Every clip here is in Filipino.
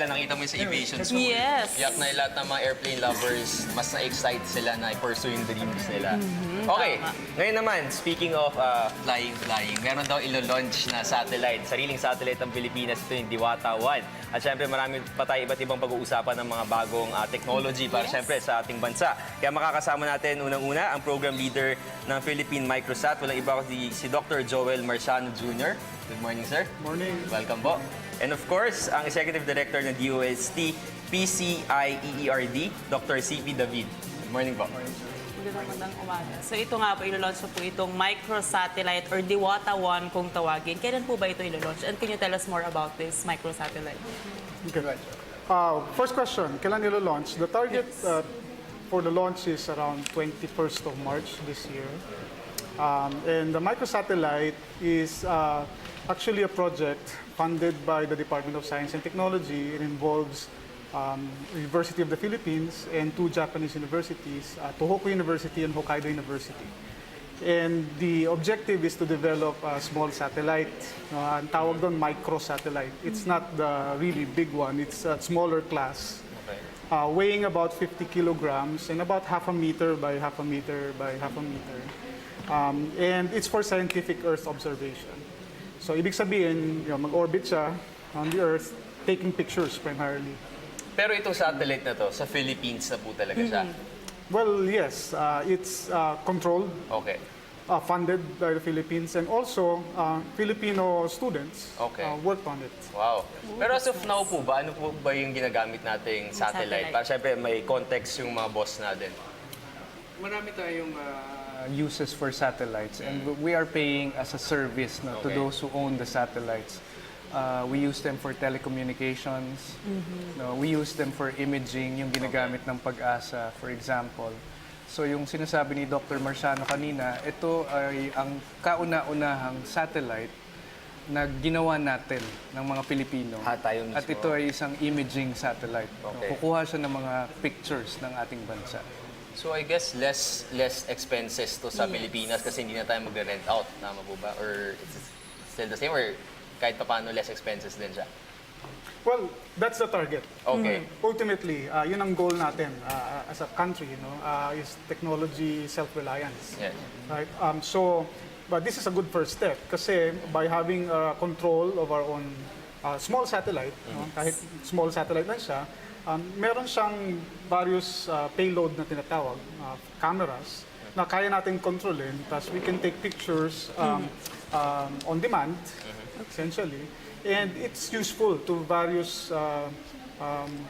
Carla, nakita mo yung sa aviation school. Yes. Yak na lahat ng mga airplane lovers, mas na-excite sila na i-pursue yung dreams nila. Okay, ngayon naman, speaking of flying, meron daw ilo-launch na satellite. Sariling satellite ng Pilipinas, ito yung DIWATA-1. At syempre, marami pa tayo iba't ibang pag-uusapan ng mga bagong technology para syempre sa ating bansa. Kaya makakasama natin unang-una ang program leader ng PHL-Microsat. Walang iba kundi si Dr. Joel Marciano Jr. Good morning, sir. Morning. Welcome po. And of course, ang Executive Director ng DOST-PCIEERD, Dr. CP David. Good morning po. Magandang umaga. So ito nga po, ilo-launch po itong microsatellite or DIWATA-1 kung tawagin. Kailan po ba ito ilo-launch? And can you tell us more about this microsatellite? Okay. First question, kailan ilo-launch? The target for the launch is around 21st of March this year. And the microsatellite is actually a project funded by the Department of Science and Technology. It involves University of the Philippines and two Japanese universities, Tohoku University and Hokkaido University. And the objective is to develop a small satellite. Ang tawag doon microsatellite. It's not the really big one. It's a smaller class. Weighing about 50 kilograms and about half a meter by half a meter by half a meter. And it's for scientific Earth observation. So ibig sabihin, mag-orbit siya on the Earth, taking pictures primarily. Pero itong satellite na to, sa Philippines na po talaga siya. Well, yes. It's controlled, Okay. funded by the Philippines, and also Filipino students worked on it. Wow. Pero as of now po ba, ano po ba yung ginagamit nating satellite? Para syempre may context yung mga boss natin. Marami tayong uses for satellites, and we are paying as a service to those who own the satellites. We use them for telecommunications. We use them for imaging, yung ginagamit ng Pag-asa, for example. So yung sinasabi ni Dr. Marciano kanina, ito ay ang kauna-unahang satellite na ginawa natin ng mga Pilipino. Tayo mismo. At ito ay isang imaging satellite. Kukuha siya ng mga pictures ng ating bansa. So I guess less expenses to sa Pilipinas kasi hindi na tayo magre-rent out. Tama po ba? Or it's still the same? Or kahit pa paano less expenses din siya? Well, that's the target. Okay. Ultimately, yun ang goal natin as a country, is technology self-reliance. Yeah. Right? But this is a good first step kasi by having control of our own small satellite, kahit small satellite lang siya, meron siyang various payload na tinatawag, cameras, na kaya natin kontrolin, tapos we can take pictures on demand, essentially. And it's useful to various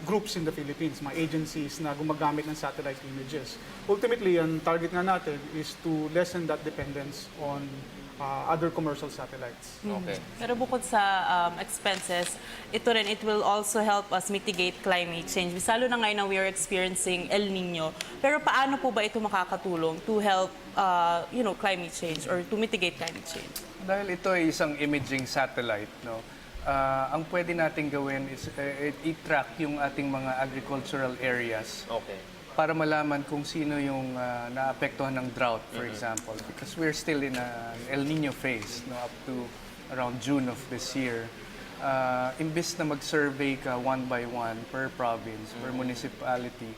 groups in the Philippines, mga agencies na gumagamit ng satellite images. Ultimately, ang target nga natin is to lessen that dependence on other commercial satellites. Okay. Pero bukod sa expenses, it will also help us mitigate climate change. Lalo na ngayon na we are experiencing El Nino. Pero paano po ba ito makakatulong to help climate change or to mitigate climate change? Dahil ito ay isang imaging satellite, ang pwede natin gawin is i-track yung ating mga agricultural areas. Okay. Para malaman kung sino yung naapektuhan ng drought, for example. Because we're still in an El Nino phase, up to around June of this year. Imbis na mag-survey ka one by one per province, per municipality,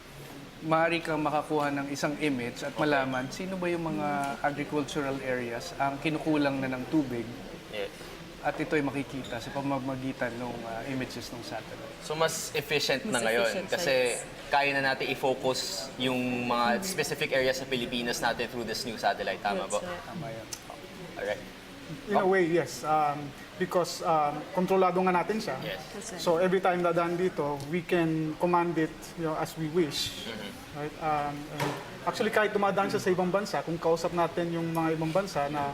maaari kang makakuha ng isang image at malaman sino ba yung mga agricultural areas ang kinukulang na ng tubig. Yes. At ito ay makikita sa pamamagitan ng images ng satellite. So mas efficient na Mas ngayon efficient, kasi kaya na natin i-focus yung mga specific areas sa Pilipinas natin through this new satellite. Tama po? Tama yan. Alright. In a way, yes. Because kontrolado nga natin siya. Yes. So every time dadaan dito, we can command it as we wish. Right? And actually, kahit dumadaan siya sa ibang bansa, kung kausap natin yung mga ibang bansa na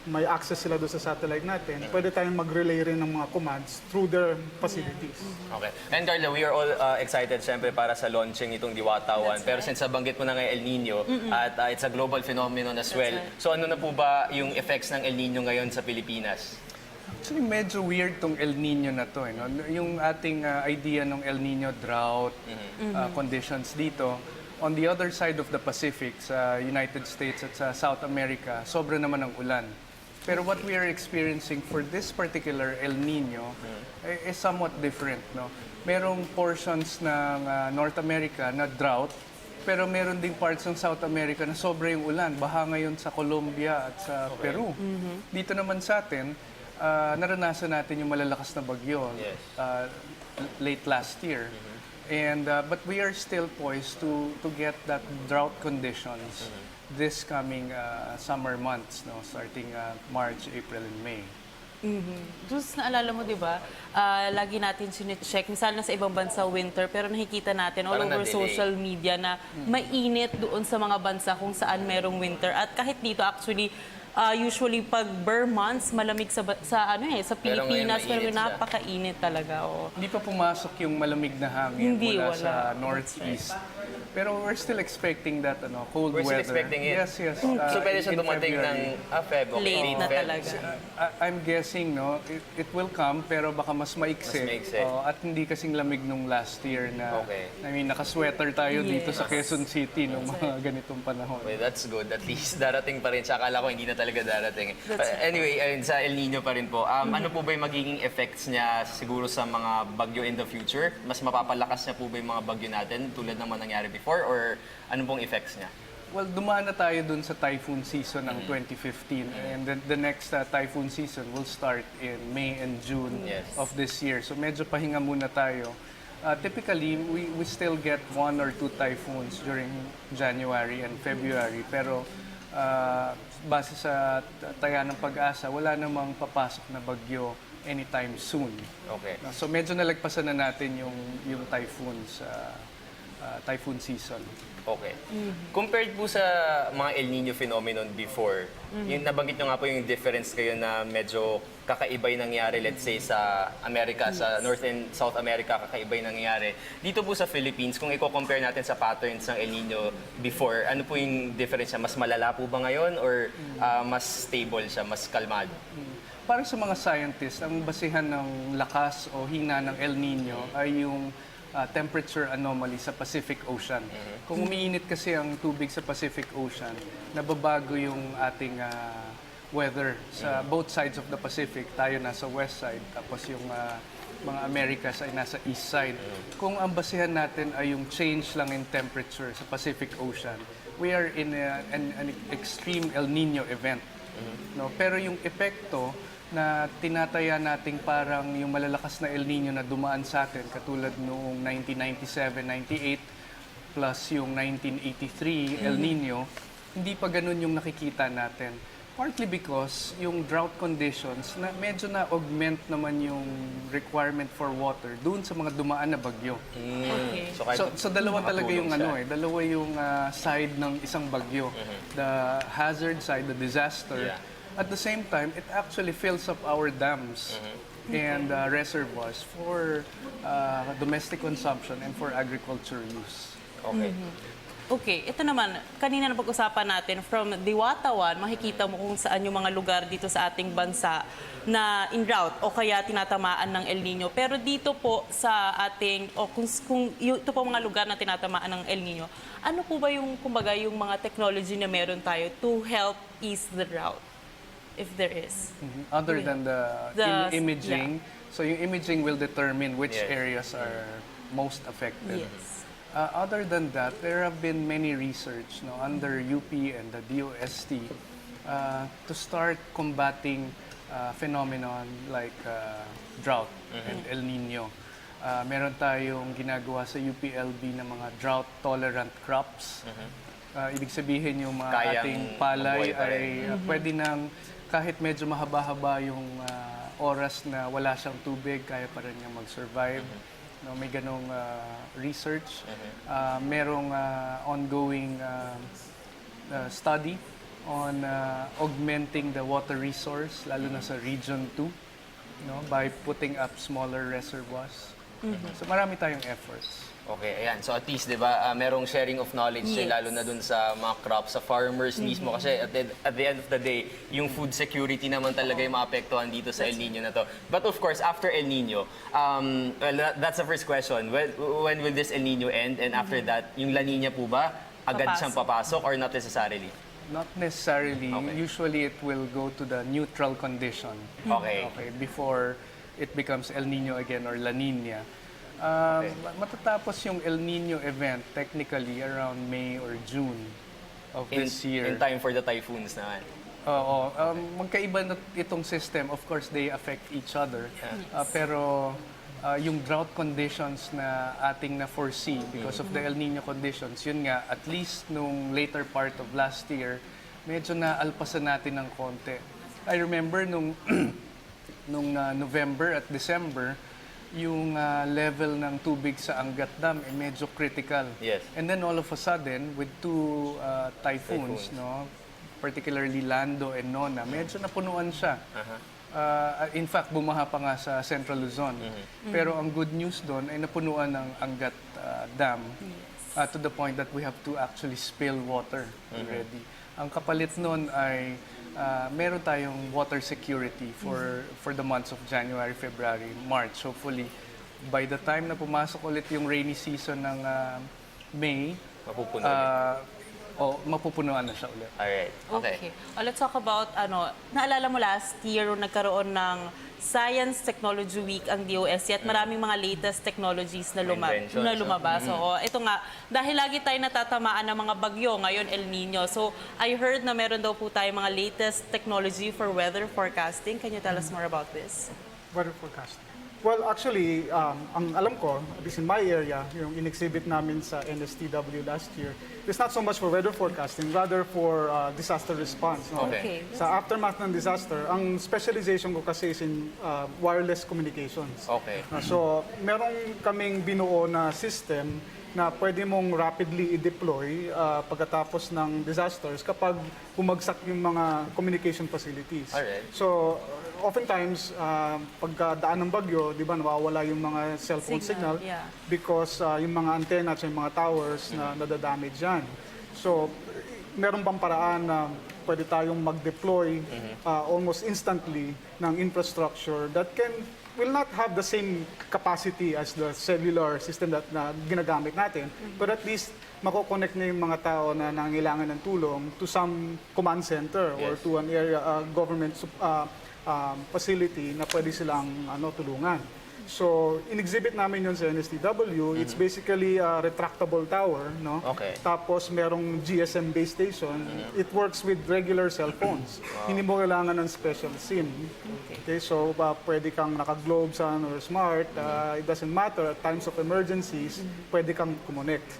may access sila doon sa satellite natin, pwede tayong mag-relay rin ng mga commands through their facilities. Okay. And Carla, we are all excited siyempre para sa launching itong DIWATA-1. Pero since nabanggit mo na nga El Nino at it's a global phenomenon as well. So ano na po ba yung effects ng El Nino ngayon sa Pilipinas? Actually, medyo weird tong El Nino na to. Yung ating idea ng El Nino drought conditions dito, on the other side of the Pacific, sa United States at sa South America, sobra naman ang ulan. Pero what we are experiencing for this particular El Nino is somewhat different. No? Merong portions ng North America na drought, pero meron ding parts ng South America na sobra yung ulan. Baha ngayon sa Colombia at sa Peru. Dito naman sa atin, naranasan natin yung malalakas na bagyo late last year. And but we are still poised to get that drought conditions this coming summer months, no, starting March, April, and May. Just naalala mo, di ba, lagi natin sinecheck, misal na sa ibang bansa winter, pero nakikita natin all Parang over na-delay. social media na mainit doon sa mga bansa kung saan merong winter. At kahit dito, actually, usually pag bare months, malamig sa Pero ngayon Pilipinas, pero mainit siya. napakainit talaga. Oh. Hindi pa pumasok yung malamig na hangin Hindi, mula wala. sa northeast. Pero we're still expecting that cold We're still weather. expecting it. Yes, yes. So pwede siya in dumating February. ng Feb, okay, Late na Feb. talaga. I'm guessing, no, it will come, pero baka mas maiksi. Mas maiksi. At hindi kasing lamig nung last year na, Okay. I mean, naka-sweater tayo dito Yes. sa Quezon City nung mga ganitong panahon. Okay, that's good. At least darating pa rin siya. Akala ko hindi na talaga darating. That's Anyway, ayun, sa El Nino pa rin po. Ano po ba yung magiging effects niya siguro sa mga bagyo in the future? Mas mapapalakas niya po ba yung mga bagyo natin tulad ng mga nangyari before? Or ano pong effects niya? Well, dumaan na tayo dun sa typhoon season ng 2015. And the next typhoon season will start in May and June Yes. of this year. So medyo pahinga muna tayo. Typically, we still get 1 or 2 typhoons during January and February. Pero base sa taya ng pag-asa, wala namang papasok na bagyo anytime soon. Okay. So medyo nalagpasan na natin yung typhoons, typhoon season. Okay. Compared po sa mga El Nino phenomenon before, yung nabanggit nyo nga po yung difference kayo na medyo kakaiba yung nangyari, let's say, sa Amerika, sa North and South America, kakaiba yung nangyari. Dito po sa Philippines, kung i-compare natin sa patterns ng El Nino before, ano po yung difference niya? Mas malala po ba ngayon or mas stable siya, mas kalmado? Para sa mga scientists, ang basihan ng lakas o hina ng El Nino ay yung temperature anomaly sa Pacific Ocean. Kung umiinit kasi ang tubig sa Pacific Ocean, nababago yung ating weather sa both sides of the Pacific. Tayo nasa west side, tapos yung mga Americas ay nasa east side. Kung ang basihan natin ay yung change lang in temperature sa Pacific Ocean, we are in an extreme El Nino event. No? Pero yung epekto na tinataya nating parang yung malalakas na El Nino na dumaan sa atin, katulad noong 1997-98 plus yung 1983 El Nino, hindi pa ganun yung nakikita natin. Partly because yung drought conditions, na medyo na-augment naman yung requirement for water doon sa mga dumaan na bagyo. Okay. So dalawa talaga yung makatulong siya. dalawa yung side ng isang bagyo. The hazard side, the disaster. Yeah. At the same time, it actually fills up our dams and reservoirs for domestic consumption and for agriculture use. Okay. Okay, ito naman, kanina na pag-usapan natin, from Diwata-1, makikita mo kung saan yung mga lugar dito sa ating bansa na in drought o kaya tinatamaan ng El Nino. Pero dito po sa ating, o kung ito po mga lugar na tinatamaan ng El Nino, ano po ba yung, kumbaga, yung mga technology na meron tayo to help ease the drought? If there is. Other than the imaging, so yung imaging will determine which Yes. areas are most affected. Yes. Other than that, there have been many research under UP and the DOST to start combating phenomenon like drought and El Nino. Meron tayong ginagawa sa UPLB na mga drought-tolerant crops. Ibig sabihin yung mga Kayang ating palay mabuhay pa rin. ay pwede nang kahit medyo mahaba-haba yung oras na wala siyang tubig, kaya pa rin niya mag-survive. No, may ganong research. Merong ongoing study on augmenting the water resource, lalo na sa Region 2, by putting up smaller reservoirs. So marami tayong efforts. Okay, ayan. So at least, di ba, merong sharing of knowledge Yes. lalo na dun sa mga crops, sa farmers mismo. Kasi at the end of the day, yung food security naman talaga yung maapektuhan dito sa El Nino na to. But of course, after El Nino, well, that's the first question. When will this El Nino end? And after that, yung La Nina po ba, agad Papasok. siyang papasok or not necessarily? Not necessarily. Okay. Usually it will go to the neutral condition. Okay. Okay, before it becomes El Nino again or La Nina. Matatapos yung El Nino event technically around May or June of this year. In time for the typhoons naman. Oo. Magkaiba na itong system. Of course, they affect each other. Pero yung drought conditions na ating na-foresee because of the El Nino conditions, yun nga, at least nung later part of last year, medyo naalpasan natin ng konti. I remember nung November at December, yung level ng tubig sa Angat Dam medyo critical. Yes. And then all of a sudden, with two typhoons, no, particularly Lando and Nona, medyo napunuan siya. In fact, bumaha pa nga sa Central Luzon. Pero ang good news doon ay napunuan ng Angat Dam to the point that we have to actually spill water already. Ang kapalit noon ay meron tayong water security for the months of January, February, March. Hopefully, by the time na pumasok ulit yung rainy season ng May, mapupunuan na siya ulit. Alright. Okay. Let's talk about, naalala mo last year nagkaroon ng Science Technology Week ang DOST at maraming mga latest technologies na lumabas. So, ito nga, dahil lagi tayo natatamaan ng mga bagyo, ngayon El Nino. So, I heard na meron daw po tayo mga latest technology for weather forecasting. Can you tell us more about this? Weather forecasting. Well, actually, ang alam ko, at least in my area, yung in-exhibit namin sa NSTW last year, it's not so much for weather forecasting, rather for disaster response. No? Okay. Sa aftermath ng disaster, ang specialization ko kasi is in wireless communications. Okay. So, meron kaming binuo na system na pwede mong rapidly i-deploy pagkatapos ng disasters kapag bumagsak yung mga communication facilities. Alright. So, oftentimes, pagkadaan ng bagyo, di ba, nawawala yung mga cellphone signal, because yung mga antenna at yung mga towers na nadadamage yan. So, meron bang paraan na pwede tayong mag-deploy almost instantly ng infrastructure that will not have the same capacity as the cellular system that na ginagamit natin, but at least mako-connect na yung mga tao na nangangailangan ng tulong to some command center or to an area government facility na pwede silang tulungan. So, in-exhibit namin yun sa NSTW. It's basically a retractable tower, no? Okay. Tapos merong GSM base station. It works with regular cell phones. Hindi mo kailangan ng special SIM. Okay, so pwede kang naka-globe sun or smart. It doesn't matter. At times of emergencies, pwede kang connect.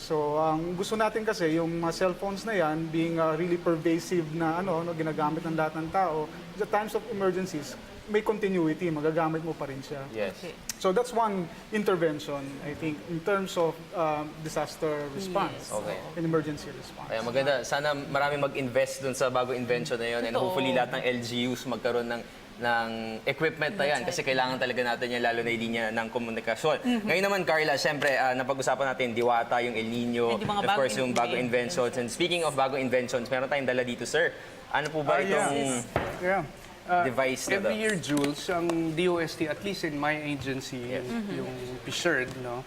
So, ang gusto natin kasi, yung mga cell phones na yan, being really pervasive na ginagamit ng lahat ng tao, at times of emergencies, may continuity, magagamit mo pa rin siya. Yes. Okay. So that's one intervention, I think, in terms of disaster response and emergency response. Kaya maganda. Sana marami mag-invest dun sa bagong invention na yun. And hopefully lahat ng LGUs magkaroon ng equipment na yan. Kasi kailangan talaga natin yan, lalo na yung linya ng komunikasyon. Ngayon naman, Carla, siyempre, napag-usapan natin Diwata, yung El Nino, And of course, yung bagong inventions. And speaking of bagong inventions, meron tayong dala dito, sir. Ano po ba itong device na Every year, Jules, ang DOST, at least in my agency, yung PCIEERD, no,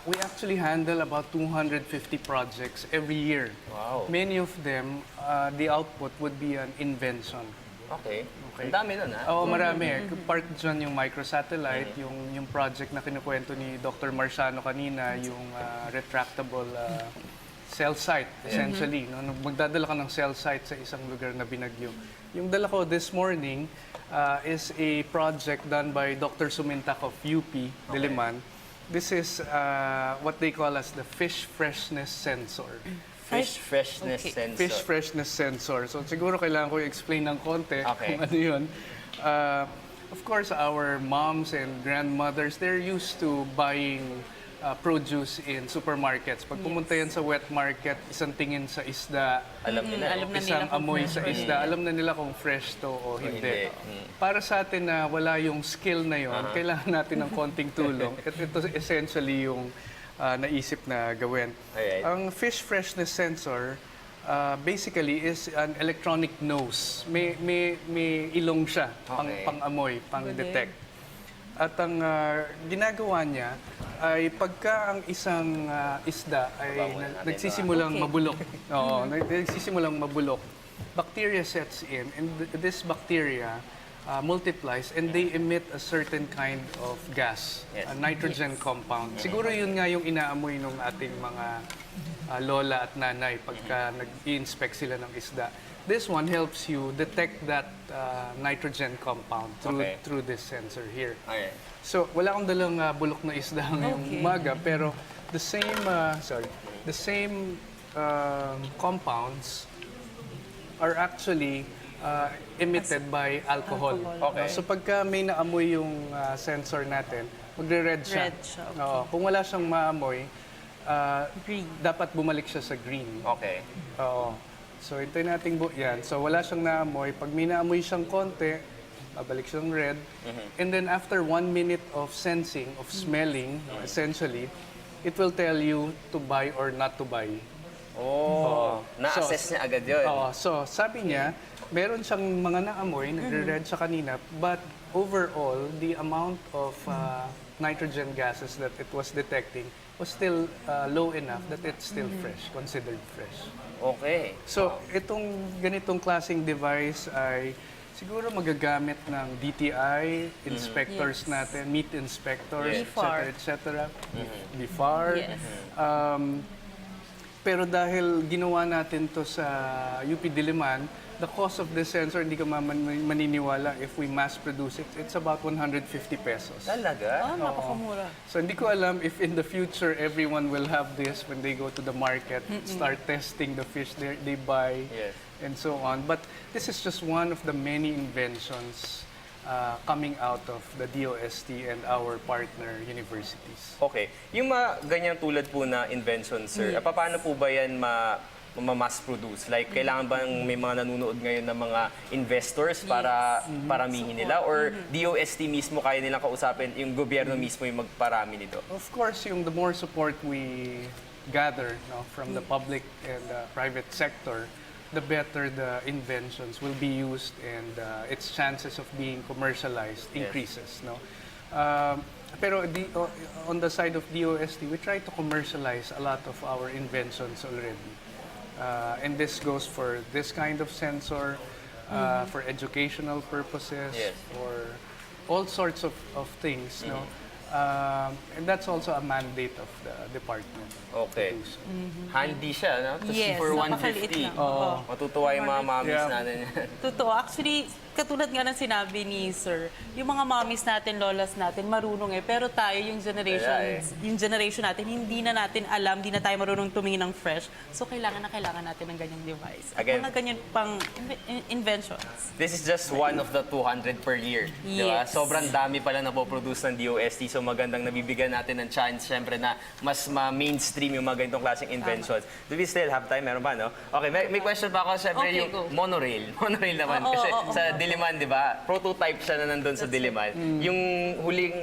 we actually handle about 250 projects every year. Wow. Many of them, the output would be an invention. Okay. Ang dami nun, ha? Oo, marami. Part dyan yung microsatellite, yung project na kinukwento ni Dr. Marciano kanina, yung retractable cell site, essentially. No? Magdadala ka ng cell site sa isang lugar na binagyo. Yung dala ko this morning is a project done by Dr. Sumintak of UP, Diliman. This is what they call as the fish freshness sensor. Fish freshness sensor. Fish freshness sensor. So siguro kailangan ko i-explain ng konti kung ano yun. Of course, our moms and grandmothers, they're used to buying produce in supermarkets. Pag pumunta yan sa wet market, isang tingin sa isda, Alam nila. isang amoy sa isda, alam na nila kung fresh to o hindi. Para sa atin na wala yung skill na yon, kailangan natin ng konting tulong. Ito essentially yung naisip na gawin. Alright. Ang fish freshness sensor basically is an electronic nose. May ilong siya, pang-amoy, pang-detect. At ang ginagawa niya, ay pagka ang isang isda ay nagsisimulang Okay. mabulok. Oo, nagsisimulang mabulok. Bacteria sets in, and this bacteria multiplies and they emit a certain kind of gas, Yes. a nitrogen compound. Siguro yun nga yung inaamoy ng ating mga lola at nanay pagka nag-i-inspect sila ng isda. This one helps you detect that nitrogen compound Okay. through this sensor here. Okay. So, wala akong dalang bulok na isda ngayong Okay. umaga, pero the same compounds are actually emitted by alcohol. Okay. So, pagka may naamoy yung sensor natin, magre-red siya. Red siya, okay. Oo. Kung wala siyang maamoy, Green. dapat bumalik siya sa green. Okay. Oo. So, hintayin natin yan. So, wala siyang naamoy. Pag may naamoy siyang konti, babalik siyang red. And then after 1 minute of sensing, of smelling, essentially, it will tell you to buy or not to buy. Oh, na-assess niya agad yun. Oo. So, sabi niya, meron siyang mga naamoy, nagre-red siya kanina, but overall, the amount of nitrogen gases that it was detecting was still low enough that it's still fresh, considered fresh. Okay. So, itong ganitong klaseng device ay siguro magagamit ng DTI, inspectors Yes. natin, meat inspectors, BFAR. etc. BFAR. Yes. Pero dahil ginawa natin to sa UP Diliman, the cost of this sensor, hindi ka maniniwala if we mass produce it, it's about 150 pesos. Talaga? Napakamura. So hindi ko alam if in the future everyone will have this when they go to the market, start testing the fish they buy, Yes. and so on. But this is just one of the many inventions coming out of the DOST and our partner universities. Okay. Yung mga ganyan tulad po na invention, sir, paano po ba yan ma-mass produce? Like, kailangan bang may mga nanonood ngayon ng mga investors para paramihin nila? Or DOST mismo kaya nilang kausapin, yung gobyerno mismo yung magparami nito? Of course, the more support we gather from the public and private sector, the better the inventions will be used and its chances of being commercialized increases. No? Pero on the side of DOST, we try to commercialize a lot of our inventions already. And this goes for this kind of sensor, for educational purposes, Yes. for all sorts of things. No? And that's also a mandate of the department. Okay. Handy siya, no? Tapos Yes, for napakaliit 150. lang. Oo. Matutuwa yung mga mommies Yeah. natin. Totoo. Actually, katulad nga ng sinabi ni Sir, yung mga mommies natin, lolas natin, marunong eh. Pero tayo, yung generation natin, hindi na natin alam, hindi na tayo marunong tumingin ng fresh. So, kailangan natin ng ganyang device. At Again, mga ganyan pang inventions. This is just one of the 200 per year. Di ba? Yes. Sobrang dami pala napoproduce ng DOST. So magandang nabibigyan natin ng chance, syempre, na mas ma-mainstream yung mga ganitong klaseng inventions. Do we still have time? Meron ba, no? Okay, may question pa ako, syempre, Okay, yung go. monorail. Monorail naman. Oo, Kasi oo, sa Diliman, di ba? Prototype siya na nandun sa Diliman. Yung huling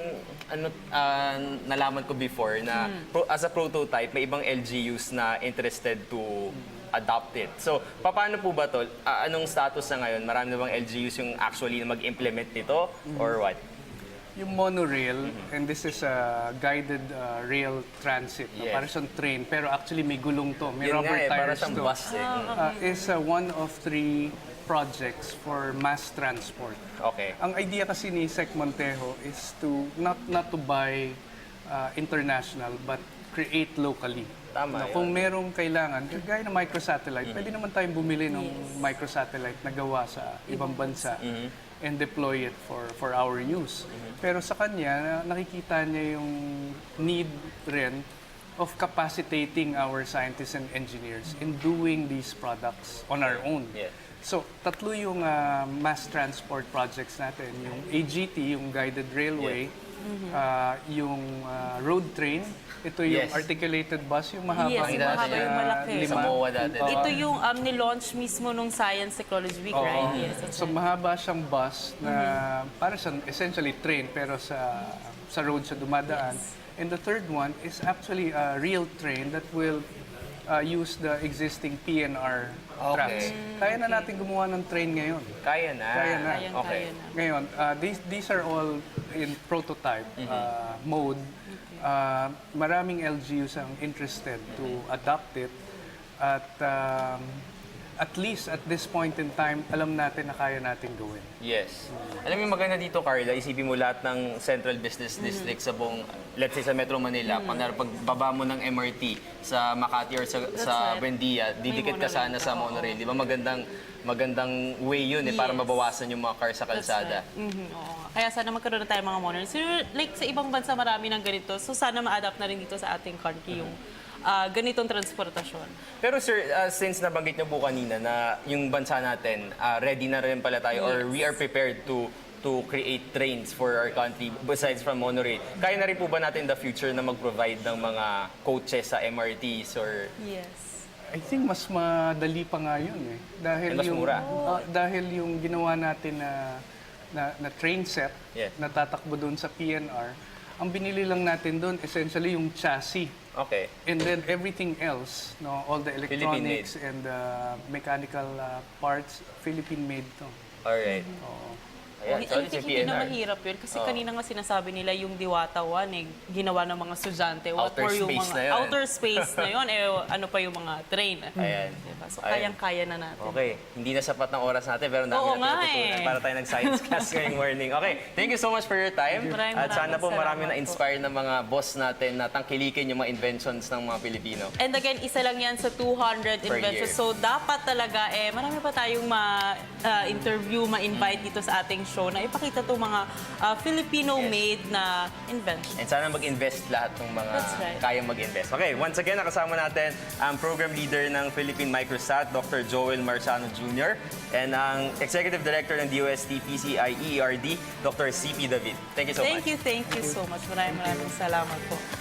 nalaman ko before na as a prototype, may ibang LGUs na interested to adopt it. So, paano po ba to? Anong status na ngayon? Marami na bang LGUs yung actually na mag-implement nito? Or what? Yung monorail, and this is a guided rail transit, no? Yes. Para siyang train, pero actually may gulong to, may Yun nga rubber eh, para tires siyang to. bus eh. Is one of 3 projects for mass transport. Okay. Ang idea kasi ni Sec Montejo is to not to buy international but create locally. Tama yun. Kung merong kailangan, gaya ng microsatellite, pwede naman tayong bumili ng microsatellite na gawa sa ibang bansa and deploy it for our use. Pero sa kanya, nakikita niya yung need rin of capacitating our scientists and engineers in doing these products on our own. Yeah. So, tatlo yung mass transport projects natin. Yung AGT, yung guided railway, yung road train, ito yung Yes. articulated bus, yung mahaba. Yes, yung mahaba yung malaki. Sa MOA dati. di ba? Ito yung nilaunch mismo nung Science Technology Week, right? Yes, that's So right. mahaba siyang bus na para siyang essentially train pero sa road siya dumadaan. And the third one is actually a real train that will use the existing PNR tracks. Kaya na natin gumawa ng train ngayon. Kaya na. Kaya na. Kayang-kaya Okay. na. Ngayon, these are all in prototype mode, maraming LGUs ang interested to adopt it at least at this point in time, alam natin na kaya natin gawin. Yes. Alam mo maganda dito, Carla, isipin mo lahat ng Central Business District sa buong, let's say sa Metro Manila, pagbaba mo ng MRT sa Makati or sa right. Buendia, didikit ka sana sa monorail. Di ba magandang way yun para Yes. mabawasan yung mga car sa kalsada. Oo. Kaya sana magkaroon na tayo mga monorail. So, like sa ibang bansa marami ng ganito. So sana ma-adapt na rin dito sa ating country yung ganitong transportasyon. Pero sir, since nabanggit niyo po kanina na yung bansa natin, ready na rin pala tayo or we are prepared to create trains for our country besides from monorail. Kaya na rin po ba natin in the future na mag-provide ng mga coaches sa MRTs or... Yes. I think mas madali pa nga yun eh. Dahil And mas mura. Dahil yung ginawa natin na train set Yes. na tatakbo doon sa PNR, ang binili lang natin doon essentially yung chassis. Okay. And then everything else, no, all the Philippine-made. electronics and mechanical parts, Philippine-made to. Alright. Ayan, so I si think hindi na PNR. mahirap yun. Kasi kanina nga sinasabi nila yung DIWATA-1 ginawa ng mga estudyante. What Outer were yung space mga na yun. outer space na yun? Ano pa yung mga train? Ayan. Diba? So Ayan. kayang-kaya na natin. Okay, hindi na sapat ng oras natin pero dami Oo na nga pinatutunan eh. para tayo nag-science class ngayong morning. Okay, thank you so much for your time. Maraming At sana po marami salamat na-inspire ng mga boss natin na tangkilikin yung mga inventions ng mga Pilipino. And again, isa lang yan sa 200 Per inventions. year. So dapat talaga marami pa tayong ma-interview, ma-invite dito sa ating show na ipakita itong mga Filipino-made na inventions. And sana mag-invest lahat ng mga That's right. kayang mag-invest. Okay, once again, nakasama natin ang program leader ng Philippine-Microsat, Dr. Joel Marciano Jr. and ang Executive Director ng DOST-PCIEERD, Dr. CP David. Thank you so much. Thank you so much. Maraming salamat po.